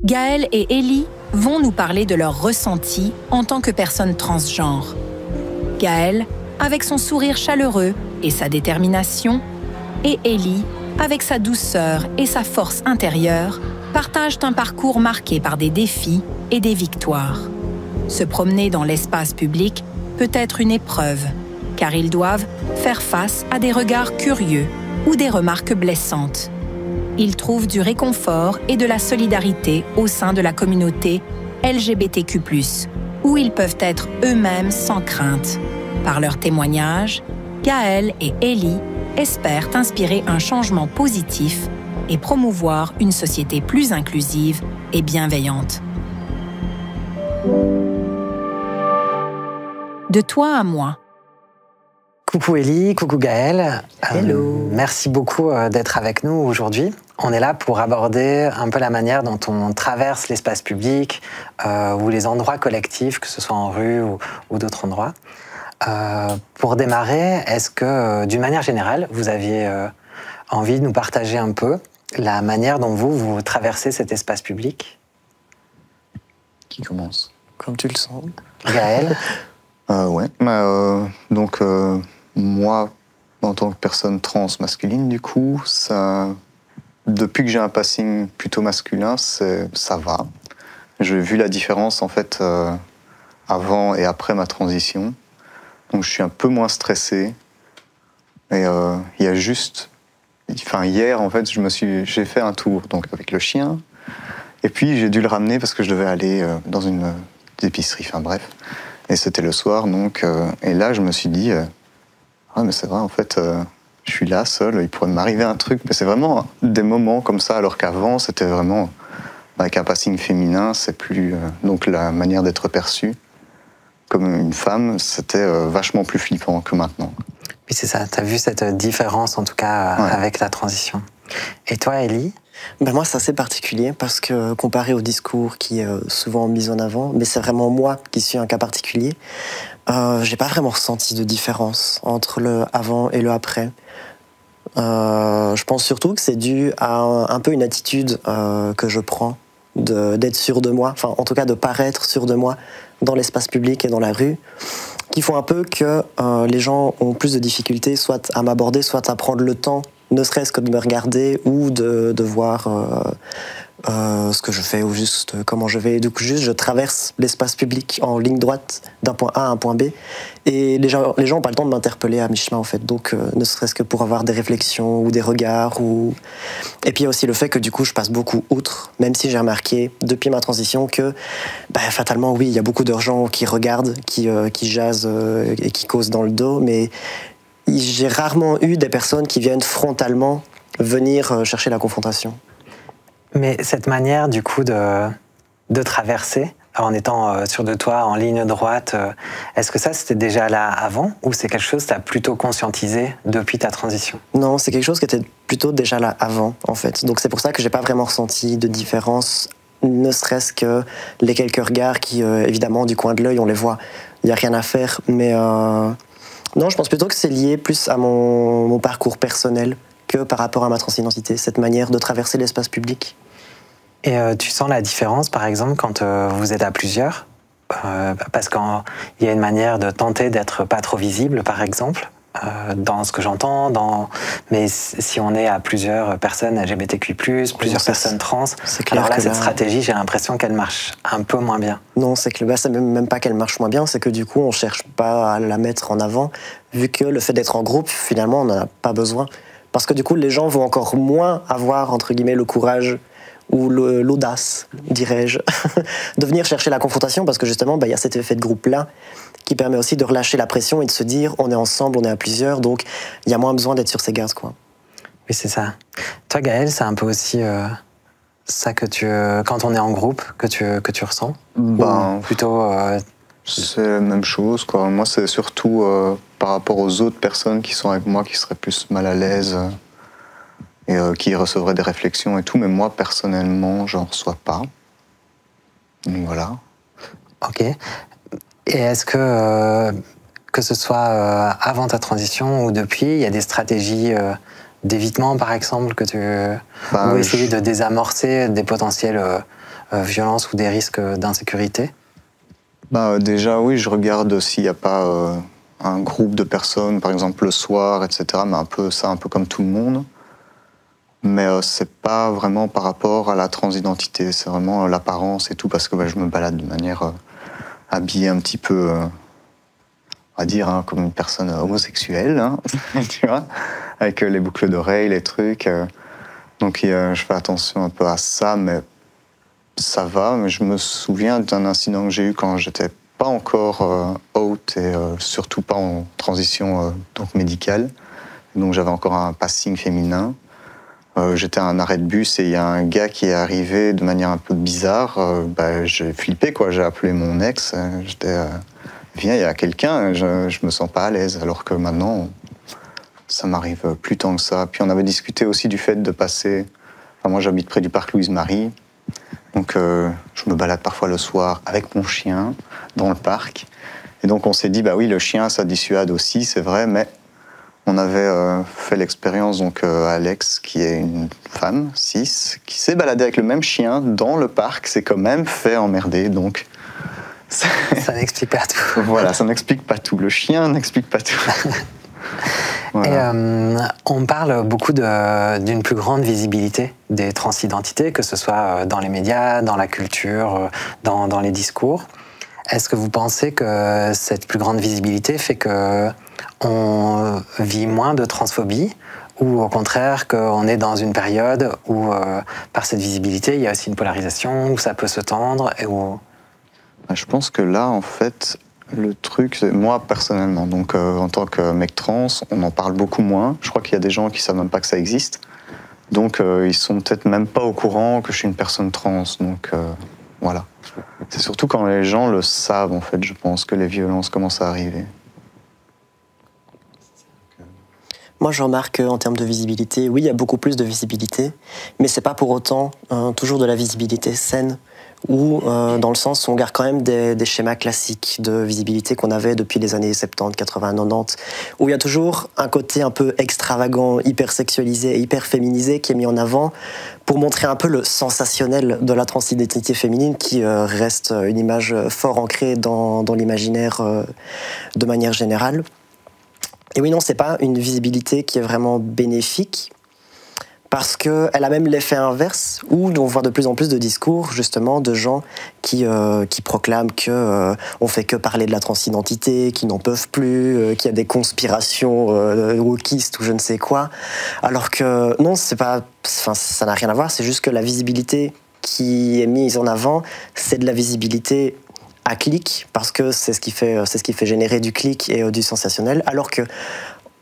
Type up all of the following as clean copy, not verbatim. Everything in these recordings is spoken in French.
Gaël et Ellie vont nous parler de leurs ressentis en tant que personnes transgenres. Gaël, avec son sourire chaleureux et sa détermination, et Ellie, avec sa douceur et sa force intérieure, partagent un parcours marqué par des défis et des victoires. Se promener dans l'espace public peut être une épreuve, car ils doivent faire face à des regards curieux ou des remarques blessantes. Ils trouvent du réconfort et de la solidarité au sein de la communauté LGBTQ+, où ils peuvent être eux-mêmes sans crainte. Par leurs témoignages, Gaël et Ellie espèrent inspirer un changement positif et promouvoir une société plus inclusive et bienveillante. De toi à moi. Coucou Ellie, coucou Gaël. Hello. Merci beaucoup d'être avec nous aujourd'hui. On est là pour aborder un peu la manière dont on traverse l'espace public ou les endroits collectifs, que ce soit en rue ou d'autres endroits. Pour démarrer, est-ce que, d'une manière générale, vous aviez envie de nous partager un peu la manière dont vous traversez cet espace public? Qui commence? Comme tu le sens. Gaël? Ouais. Moi, en tant que personne trans masculine, du coup, depuis que j'ai un passing plutôt masculin, ça va. J'ai vu la différence, en fait, avant et après ma transition. Donc, je suis un peu moins stressé. Et il y a juste... Enfin, hier, en fait, j'ai fait un tour donc, avec le chien. Et puis, j'ai dû le ramener parce que je devais aller dans une épicerie. Enfin, bref. Et c'était le soir, donc... et là, je me suis dit... ah, mais c'est vrai, en fait, je suis là, seul, il pourrait m'arriver un truc. Mais c'est vraiment des moments comme ça, alors qu'avant, c'était vraiment... Avec un passing féminin, c'est plus... donc, la manière d'être perçue comme une femme, c'était vachement plus flippant que maintenant. Oui, c'est ça. Tu as vu cette différence, en tout cas, Ouais. avec la transition. Et toi, Ellie? Ben moi, c'est assez particulier parce que comparé au discours qui est souvent mis en avant, mais c'est vraiment moi qui suis un cas particulier, j'ai pas vraiment ressenti de différence entre le avant et le après. Je pense surtout que c'est dû à un peu une attitude que je prends d'être sûr de moi, enfin en tout cas de paraître sûr de moi dans l'espace public et dans la rue, qui font un peu que les gens ont plus de difficultés soit à m'aborder, soit à prendre le temps, ne serait-ce que de me regarder ou de voir ce que je fais ou juste comment je vais. Du coup, juste, je traverse l'espace public en ligne droite d'un point A à un point B. Et les gens n'ont pas le temps de m'interpeller à mi-chemin, en fait. Donc, ne serait-ce que pour avoir des réflexions ou des regards. Et puis, il y a aussi le fait que, du coup, je passe beaucoup outre, même si j'ai remarqué, depuis ma transition, que, fatalement, oui, il y a beaucoup de gens qui regardent, qui jasent et qui causent dans le dos, mais j'ai rarement eu des personnes qui viennent frontalement venir chercher la confrontation. Mais cette manière, du coup, de traverser, en étant sûr de toi, en ligne droite, est-ce que ça, c'était déjà là avant, ou c'est quelque chose que tu as plutôt conscientisé depuis ta transition? Non, c'est quelque chose qui était plutôt déjà là avant, en fait. Donc c'est pour ça que j'ai pas vraiment ressenti de différence, ne serait-ce que les quelques regards qui, évidemment, du coin de l'œil, on les voit. Il n'y a rien à faire, mais... Non, je pense plutôt que c'est lié plus à mon parcours personnel que par rapport à ma transidentité, cette manière de traverser l'espace public. Et tu sens la différence, par exemple, quand vous êtes à plusieurs? Parce qu'il y a une manière de tenter d'être pas trop visible, par exemple, dans ce que j'entends, mais si on est à plusieurs personnes LGBTQ+, plusieurs personnes trans, alors là, cette stratégie, j'ai l'impression qu'elle marche un peu moins bien. Non, c'est que c'est même pas qu'elle marche moins bien, c'est que du coup, on cherche pas à la mettre en avant, vu que le fait d'être en groupe, finalement, on n'en a pas besoin. Parce que du coup, les gens vont encore moins avoir, entre guillemets, le courage ou l'audace, dirais-je, de venir chercher la confrontation, parce que justement, il y a cet effet de groupe-là qui permet aussi de relâcher la pression et de se dire on est ensemble, on est à plusieurs, donc il y a moins besoin d'être sur ses gardes, quoi. Oui, c'est ça. Toi, Gaël, c'est un peu aussi ça que quand on est en groupe, que tu ressens? Ou plutôt... C'est la même chose, quoi. Moi, c'est surtout par rapport aux autres personnes qui sont avec moi qui seraient plus mal à l'aise et qui recevraient des réflexions et tout, mais moi, personnellement, j'en reçois pas. Donc voilà. Ok. Et est-ce que ce soit avant ta transition ou depuis, il y a des stratégies d'évitement, par exemple, que tu... ou essayer de désamorcer des potentiels violences ou des risques d'insécurité? Déjà, oui, je regarde s'il n'y a pas un groupe de personnes, par exemple le soir, etc. Mais un peu comme tout le monde. Mais c'est pas vraiment par rapport à la transidentité, c'est vraiment l'apparence et tout, parce que je me balade de manière habillée un petit peu, on va dire, hein, comme une personne homosexuelle, hein, tu vois, avec les boucles d'oreilles, les trucs. Donc je fais attention un peu à ça, mais ça va. Mais je me souviens d'un incident que j'ai eu quand j'étais pas encore out et surtout pas en transition donc médicale. Donc j'avais encore un passing féminin. J'étais à un arrêt de bus et il y a un gars qui est arrivé de manière un peu bizarre. J'ai flippé, quoi. J'ai appelé mon ex. J'étais, viens, il y a quelqu'un. Je me sens pas à l'aise. Alors que maintenant, ça m'arrive plus tant que ça. Puis on avait discuté aussi du fait de passer. Enfin, moi, j'habite près du parc Louise-Marie. Donc, je me balade parfois le soir avec mon chien dans le parc. Et donc, on s'est dit, bah oui, le chien, ça dissuade aussi, c'est vrai, mais on avait fait l'expérience, donc Alex, qui est une femme, cis, qui s'est baladée avec le même chien dans le parc, s'est quand même fait emmerder, donc... Ça n'explique pas tout. Voilà, ça n'explique pas tout. Le chien n'explique pas tout. Voilà. Et on parle beaucoup d'une plus grande visibilité des transidentités, que ce soit dans les médias, dans la culture, dans les discours. Est-ce que vous pensez que cette plus grande visibilité fait qu'on vit moins de transphobie, ou au contraire qu'on est dans une période où, par cette visibilité, il y a aussi une polarisation, où ça peut se tendre et où... Je pense que là, en fait, le truc, c'est moi personnellement, donc en tant que mec trans, on en parle beaucoup moins. Je crois qu'il y a des gens qui savent même pas que ça existe. Donc ils sont peut-être même pas au courant que je suis une personne trans. Donc voilà. C'est surtout quand les gens le savent, en fait, je pense, que les violences commencent à arriver. Moi, je remarque en termes de visibilité, oui, il y a beaucoup plus de visibilité, mais c'est pas pour autant toujours de la visibilité saine, ou dans le sens où on garde quand même des schémas classiques de visibilité qu'on avait depuis les années 70, 80, 90, où il y a toujours un côté un peu extravagant, hyper sexualisé et hyper féminisé qui est mis en avant pour montrer un peu le sensationnel de la transidentité féminine qui reste une image fort ancrée dans l'imaginaire de manière générale. Et oui, non, c'est pas une visibilité qui est vraiment bénéfique, parce qu'elle a même l'effet inverse, où on voit de plus en plus de discours, justement, de gens qui proclament qu'on fait que parler de la transidentité, qu'ils n'en peuvent plus, qu'il y a des conspirations wokistes ou je ne sais quoi. Alors que non, c'est pas, enfin, ça n'a rien à voir, c'est juste que la visibilité qui est mise en avant, c'est de la visibilité à clic, parce que c'est ce qui fait générer du clic et du sensationnel, alors que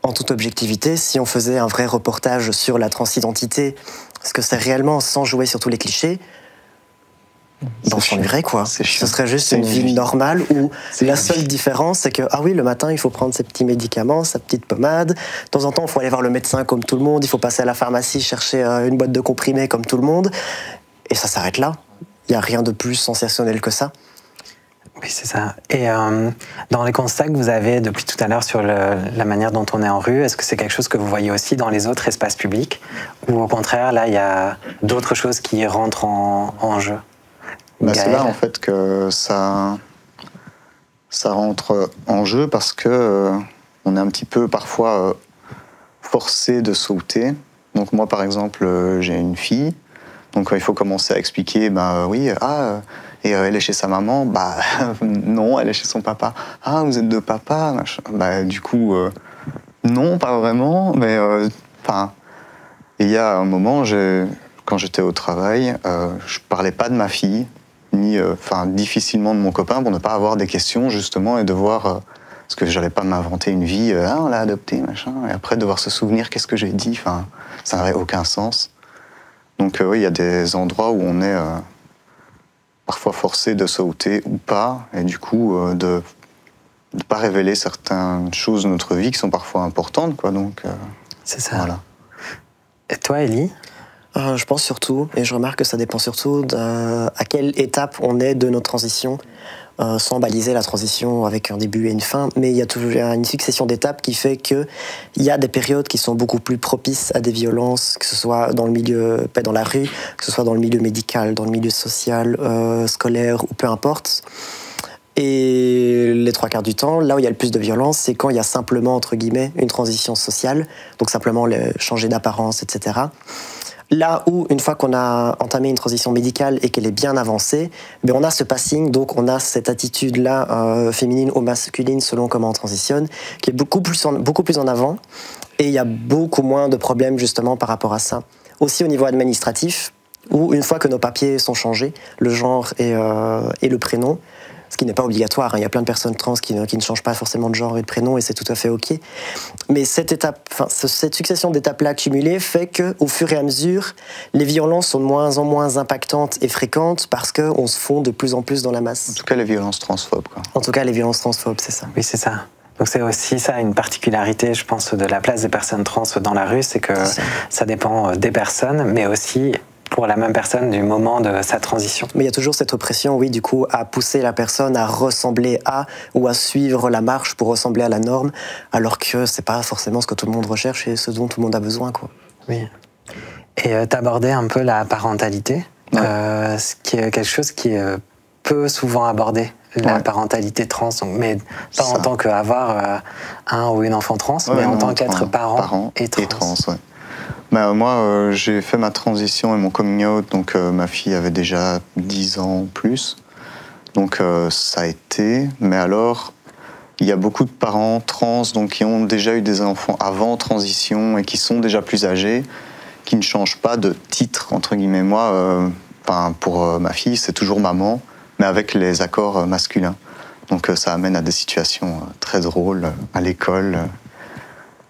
en toute objectivité, si on faisait un vrai reportage sur la transidentité, ce que c'est réellement sans jouer sur tous les clichés, on s'ennuierait, quoi. Ce serait juste une vie normale où la seule différence, c'est que, ah oui, le matin, il faut prendre ses petits médicaments, sa petite pommade. De temps en temps, il faut aller voir le médecin comme tout le monde, il faut passer à la pharmacie chercher une boîte de comprimés comme tout le monde. Et ça s'arrête là. Il n'y a rien de plus sensationnel que ça. Oui, c'est ça. Et dans les constats que vous avez depuis tout à l'heure sur la manière dont on est en rue, est-ce que c'est quelque chose que vous voyez aussi dans les autres espaces publics, ou au contraire, là, il y a d'autres choses qui rentrent en jeu? C'est là, en fait, que ça rentre en jeu, parce que on est un petit peu, parfois, forcé de sauter. Donc moi, par exemple, j'ai une fille, donc il faut commencer à expliquer, et elle est chez sa maman, non, elle est chez son papa. Ah, vous êtes deux papas, machin. Du coup, non, pas vraiment, mais il y a un moment, quand j'étais au travail, je parlais pas de ma fille, ni difficilement de mon copain, pour ne pas avoir des questions, justement, et devoir... parce que j'allais pas m'inventer une vie, on l'a adopté, machin, et après devoir se souvenir qu'est-ce que j'ai dit, ça n'avait aucun sens. Donc oui, il y a des endroits où on est parfois forcé de sauter ou pas, et du coup de ne pas révéler certaines choses de notre vie qui sont parfois importantes, quoi. Donc c'est ça. Voilà. Et toi, Ellie? Je pense surtout, et je remarque que ça dépend surtout à quelle étape on est de notre transition, sans baliser la transition avec un début et une fin, mais il y a toujours une succession d'étapes qui fait qu'il y a des périodes qui sont beaucoup plus propices à des violences, que ce soit dans le milieu, pas dans la rue, que ce soit dans le milieu médical, dans le milieu social, scolaire ou peu importe. Et les 3/4 du temps, là où il y a le plus de violence, c'est quand il y a simplement, entre guillemets, une transition sociale, donc simplement changer d'apparence, etc. Là où, une fois qu'on a entamé une transition médicale et qu'elle est bien avancée, ben on a ce passing, donc on a cette attitude-là, féminine ou masculine, selon comment on transitionne, qui est beaucoup plus en avant, et il y a beaucoup moins de problèmes justement par rapport à ça. Aussi au niveau administratif, où une fois que nos papiers sont changés, le genre et le prénom, ce qui n'est pas obligatoire, hein. Il y a plein de personnes trans qui ne changent pas forcément de genre et de prénom, et c'est tout à fait OK. Mais cette succession d'étapes-là accumulées fait qu'au fur et à mesure, les violences sont de moins en moins impactantes et fréquentes parce qu'on se fond de plus en plus dans la masse. En tout cas, les violences transphobes, quoi. En tout cas, les violences transphobes, c'est ça. Oui, c'est ça. Donc c'est aussi ça, une particularité, je pense, de la place des personnes trans dans la rue, c'est que ça dépend des personnes, mais aussi pour la même personne du moment de sa transition. Mais il y a toujours cette pression, oui, du coup, à pousser la personne à ressembler à ou à suivre la marche pour ressembler à la norme, alors que c'est pas forcément ce que tout le monde recherche et ce dont tout le monde a besoin, quoi. Oui. Et t'abordais un peu la parentalité, ce qui est quelque chose qui est peu souvent abordé, la parentalité trans, donc, mais pas en tant qu'avoir un ou une enfant trans, mais en tant qu'être parent et trans. Ouais. Bah, moi, j'ai fait ma transition et mon coming out, donc ma fille avait déjà 10 ans ou plus. Donc ça a été, mais alors, il y a beaucoup de parents trans donc, qui ont déjà eu des enfants avant transition et qui sont déjà plus âgés, qui ne changent pas de titre, entre guillemets. Moi, pour ma fille, c'est toujours maman, mais avec les accords masculins. Donc ça amène à des situations très drôles à l'école,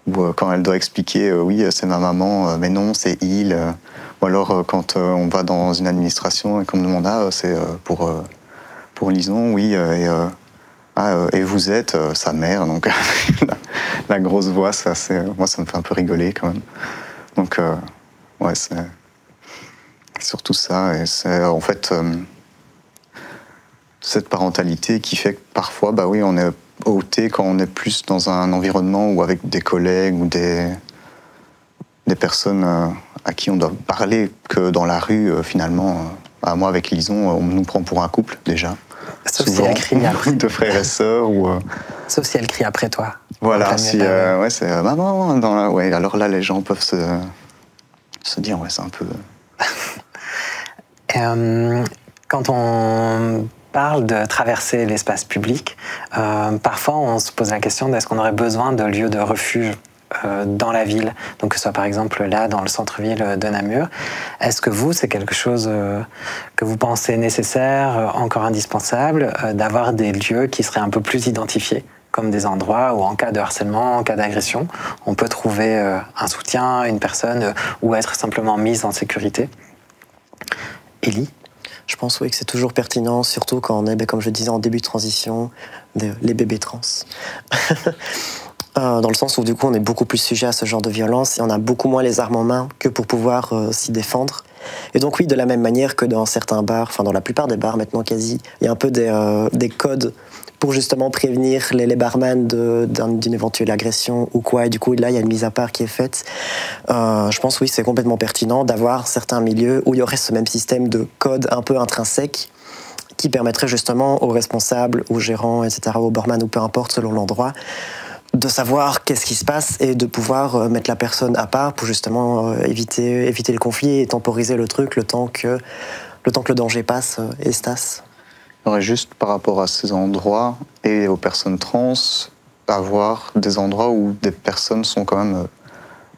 où quand elle doit expliquer oui c'est ma maman, mais non c'est il, ou alors quand on va dans une administration et qu'on me demande c'est pour Lison, oui, et vous êtes sa mère, donc la grosse voix, moi ça me fait un peu rigoler quand même. Donc ouais, c'est surtout ça, et c'est en fait cette parentalité qui fait que parfois bah oui on est ôté quand on est plus dans un environnement ou avec des collègues ou des personnes à qui on doit parler que dans la rue, finalement. Moi, avec Lison, on nous prend pour un couple, déjà. Sauf souvent, si elle crie après. de frères et sœurs. Sauf si elle crie après toi. Voilà, si ouais, c'est maman. Ouais, alors là, les gens peuvent se dire, ouais, c'est un peu... Quand on parle de traverser l'espace public, parfois on se pose la question de est-ce qu'on aurait besoin de lieux de refuge dans la ville, donc que ce soit par exemple là dans le centre-ville de Namur. Est-ce que c'est quelque chose que vous pensez nécessaire, encore indispensable, d'avoir des lieux qui seraient un peu plus identifiés, comme des endroits où en cas de harcèlement, en cas d'agression, on peut trouver un soutien, une personne, ou être simplement mise en sécurité? Élie? Je pense oui que c'est toujours pertinent, surtout quand on est, comme je disais, en début de transition, les bébés trans. Dans le sens où du coup on est beaucoup plus sujet à ce genre de violence et on a beaucoup moins les armes en main que pour pouvoir s'y défendre. Et donc oui, de la même manière que dans certains bars, enfin dans la plupart des bars maintenant quasi, il y a un peu des codes pour justement prévenir les barman d'une éventuelle agression ou quoi. Et du coup, là, il y a une mise à part qui est faite. Je pense, oui, c'est complètement pertinent d'avoir certains milieux où il y aurait ce même système de code un peu intrinsèque qui permettrait justement aux responsables, aux gérants, etc., aux barman ou peu importe, selon l'endroit, de savoir qu'est-ce qui se passe et de pouvoir mettre la personne à part pour justement éviter le conflit et temporiser le truc le temps que le danger passe et se tasse. Alors juste par rapport à ces endroits et aux personnes trans, avoir des endroits où des personnes sont quand même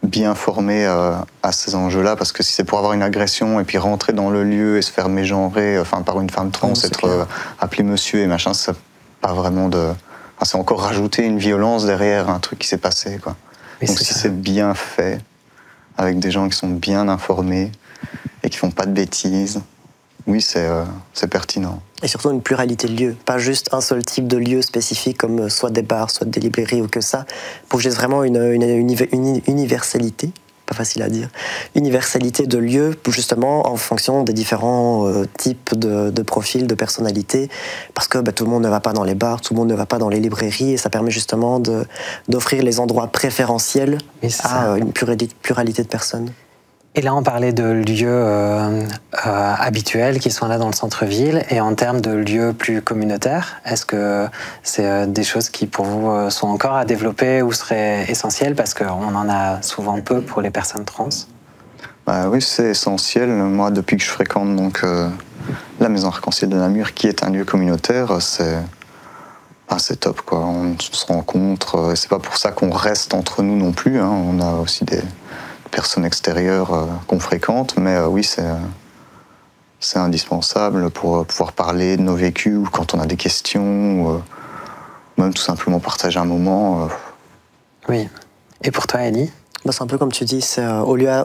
bien formées à ces enjeux-là, parce que si c'est pour avoir une agression et puis rentrer dans le lieu et se faire mégenrer par une femme trans, être appelé monsieur et machin, c'est pas vraiment c'est encore rajouter une violence derrière un truc qui s'est passé, quoi. Donc si c'est bien fait, avec des gens qui sont bien informés et qui font pas de bêtises, oui, c'est pertinent. Et surtout une pluralité de lieux, pas juste un seul type de lieu spécifique comme soit des bars, soit des librairies ou que ça, pour que j'ai vraiment une universalité, pas facile à dire, universalité de lieux, justement en fonction des différents types de profils, de personnalités, parce que tout le monde ne va pas dans les bars, tout le monde ne va pas dans les librairies, et ça permet justement d'offrir les endroits préférentiels à une pluralité de personnes. Et là, on parlait de lieux habituels qui sont là dans le centre-ville. Et en termes de lieux plus communautaires, est-ce que c'est des choses qui, pour vous, sont encore à développer ou seraient essentielles? Parce qu'on en a souvent peu pour les personnes trans. Oui, c'est essentiel. Moi, depuis que je fréquente donc, la Maison Arc-en-Ciel de Namur, qui est un lieu communautaire, c'est top, quoi. On se rencontre. C'est pas pour ça qu'on reste entre nous non plus. Hein. On a aussi des personnes extérieures qu'on fréquente, mais oui, c'est indispensable pour pouvoir parler de nos vécus ou quand on a des questions, ou même tout simplement partager un moment. Oui. Et pour toi, Ellie? C'est un peu comme tu dis, c'est au-delà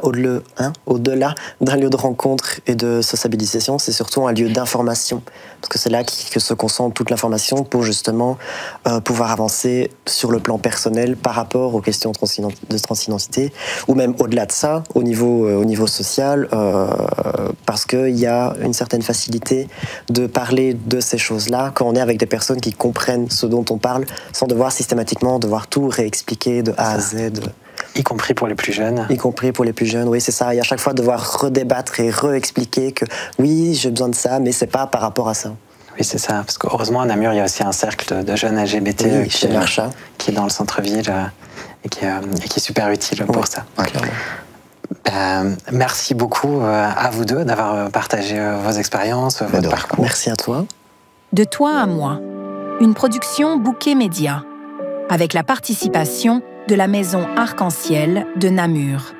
d'un lieu de rencontre et de sociabilisation, c'est surtout un lieu d'information. Parce que c'est là que se concentre toute l'information pour justement pouvoir avancer sur le plan personnel par rapport aux questions de transidentité, ou même au-delà de ça, au niveau social, parce qu'il y a une certaine facilité de parler de ces choses-là quand on est avec des personnes qui comprennent ce dont on parle, sans devoir systématiquement tout réexpliquer de A à Z. Y compris pour les plus jeunes. Y compris pour les plus jeunes, oui, c'est ça. Et à chaque fois, devoir redébattre et réexpliquer que oui, j'ai besoin de ça, mais c'est pas par rapport à ça. Oui, c'est ça. Parce qu'heureusement, à Namur, il y a aussi un cercle de jeunes LGBT qui est dans le centre-ville et qui est super utile pour ça. Ouais. Merci beaucoup à vous deux d'avoir partagé vos expériences, votre parcours. Merci à toi. De toi à moi, une production Bouquet Média, avec la participation de la Maison Arc-en-Ciel de Namur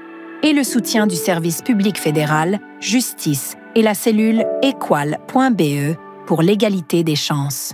et le soutien du service public fédéral Justice et la cellule équal.be pour l'égalité des chances.